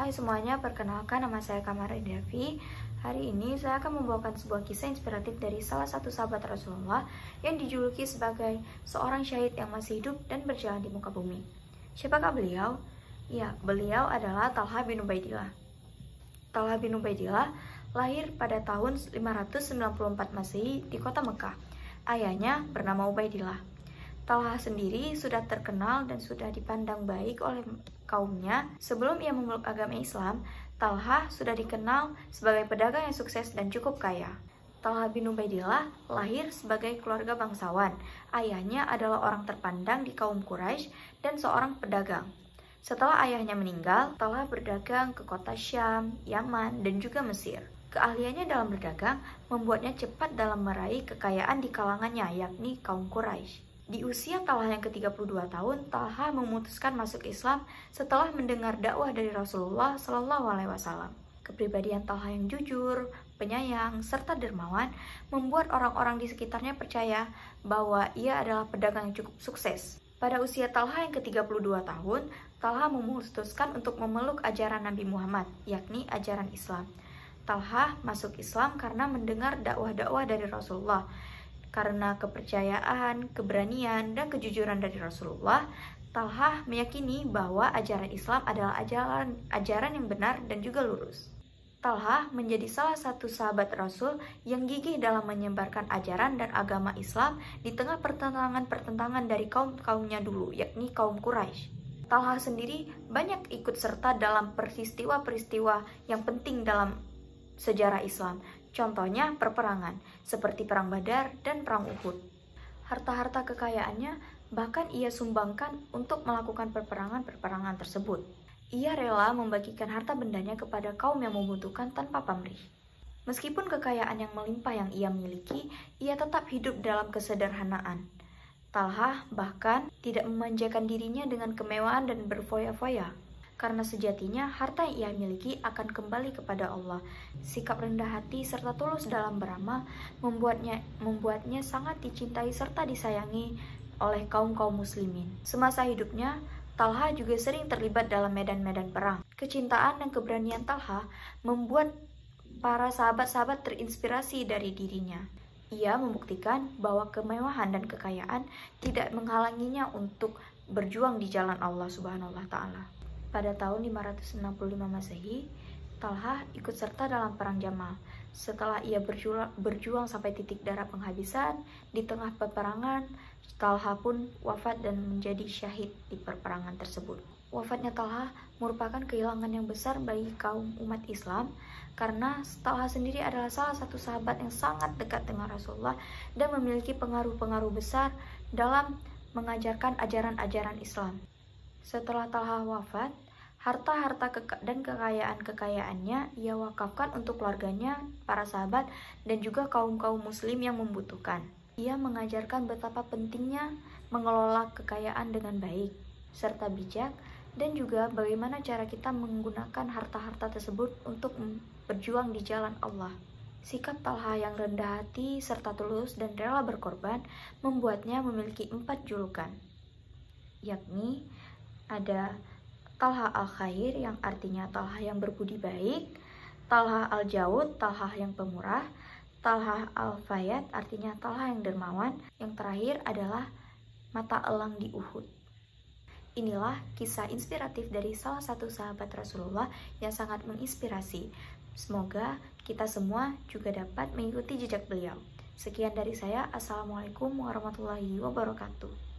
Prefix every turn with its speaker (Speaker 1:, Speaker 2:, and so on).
Speaker 1: Hai semuanya, perkenalkan nama saya Kamara Indafi. Hari ini saya akan membawakan sebuah kisah inspiratif dari salah satu sahabat Rasulullah yang dijuluki sebagai seorang syahid yang masih hidup dan berjalan di muka bumi. Siapakah beliau? Ya, beliau adalah Talha bin Ubaidillah. Talha bin Ubaidillah lahir pada tahun 594 Masehi di kota Mekah. Ayahnya bernama Ubaidillah. Talha sendiri sudah terkenal dan sudah dipandang baik oleh kaumnya. Sebelum ia memeluk agama Islam, Talha sudah dikenal sebagai pedagang yang sukses dan cukup kaya. Talha bin Ubaidillah lahir sebagai keluarga bangsawan. Ayahnya adalah orang terpandang di kaum Quraisy dan seorang pedagang. Setelah ayahnya meninggal, Talha berdagang ke kota Syam, Yaman, dan juga Mesir. Keahliannya dalam berdagang membuatnya cepat dalam meraih kekayaan di kalangannya, yakni kaum Quraisy. Di usia Talha yang ke-32 tahun, Talha memutuskan masuk Islam setelah mendengar dakwah dari Rasulullah Shallallahu Alaihi Wasallam. Kepribadian Talha yang jujur, penyayang, serta dermawan membuat orang-orang di sekitarnya percaya bahwa ia adalah pedagang yang cukup sukses. Pada usia Talha yang ke-32 tahun, Talha memutuskan untuk memeluk ajaran Nabi Muhammad, yakni ajaran Islam. Talha masuk Islam karena mendengar dakwah-dakwah dari Rasulullah. Karena kepercayaan, keberanian, dan kejujuran dari Rasulullah, Talha meyakini bahwa ajaran Islam adalah ajaran yang benar dan juga lurus. Talha menjadi salah satu sahabat Rasul yang gigih dalam menyebarkan ajaran dan agama Islam di tengah pertentangan-pertentangan dari kaum-kaumnya dulu, yakni kaum Quraisy. Talha sendiri banyak ikut serta dalam peristiwa-peristiwa yang penting dalam sejarah Islam. Contohnya perperangan, seperti Perang Badar dan Perang Uhud. Harta-harta kekayaannya bahkan ia sumbangkan untuk melakukan perperangan tersebut. Ia rela membagikan harta bendanya kepada kaum yang membutuhkan tanpa pamrih. Meskipun kekayaan yang melimpah yang ia miliki, ia tetap hidup dalam kesederhanaan. Talha bahkan tidak memanjakan dirinya dengan kemewahan dan berfoya-foya. Karena sejatinya harta yang ia miliki akan kembali kepada Allah. Sikap rendah hati serta tulus dalam beramal membuatnya sangat dicintai serta disayangi oleh kaum-kaum muslimin. Semasa hidupnya, Talha juga sering terlibat dalam medan-medan perang. Kecintaan dan keberanian Talha membuat para sahabat-sahabat terinspirasi dari dirinya. Ia membuktikan bahwa kemewahan dan kekayaan tidak menghalanginya untuk berjuang di jalan Allah Subhanahu wa Ta'ala. Pada tahun 565 Masehi, Talha ikut serta dalam Perang Jamal. Setelah ia berjuang sampai titik darah penghabisan, di tengah peperangan, Talha pun wafat dan menjadi syahid di peperangan tersebut. Wafatnya Talha merupakan kehilangan yang besar bagi kaum umat Islam, karena Talha sendiri adalah salah satu sahabat yang sangat dekat dengan Rasulullah dan memiliki pengaruh-pengaruh besar dalam mengajarkan ajaran-ajaran Islam. Setelah Talha wafat, harta-harta dan kekayaan-kekayaannya ia wakafkan untuk keluarganya, para sahabat, dan juga kaum-kaum muslim yang membutuhkan. Ia mengajarkan betapa pentingnya mengelola kekayaan dengan baik, serta bijak, dan juga bagaimana cara kita menggunakan harta-harta tersebut untuk berjuang di jalan Allah. Sikap Talha yang rendah hati, serta tulus dan rela berkorban membuatnya memiliki 4 julukan, yakni ada Talha al-Khair yang artinya Talha yang berbudi baik, Talha al-Jaud, Talha yang pemurah, Talha al-Fayat artinya Talha yang dermawan, yang terakhir adalah mata elang di Uhud. Inilah kisah inspiratif dari salah satu sahabat Rasulullah yang sangat menginspirasi. Semoga kita semua juga dapat mengikuti jejak beliau. Sekian dari saya. Assalamualaikum warahmatullahi wabarakatuh.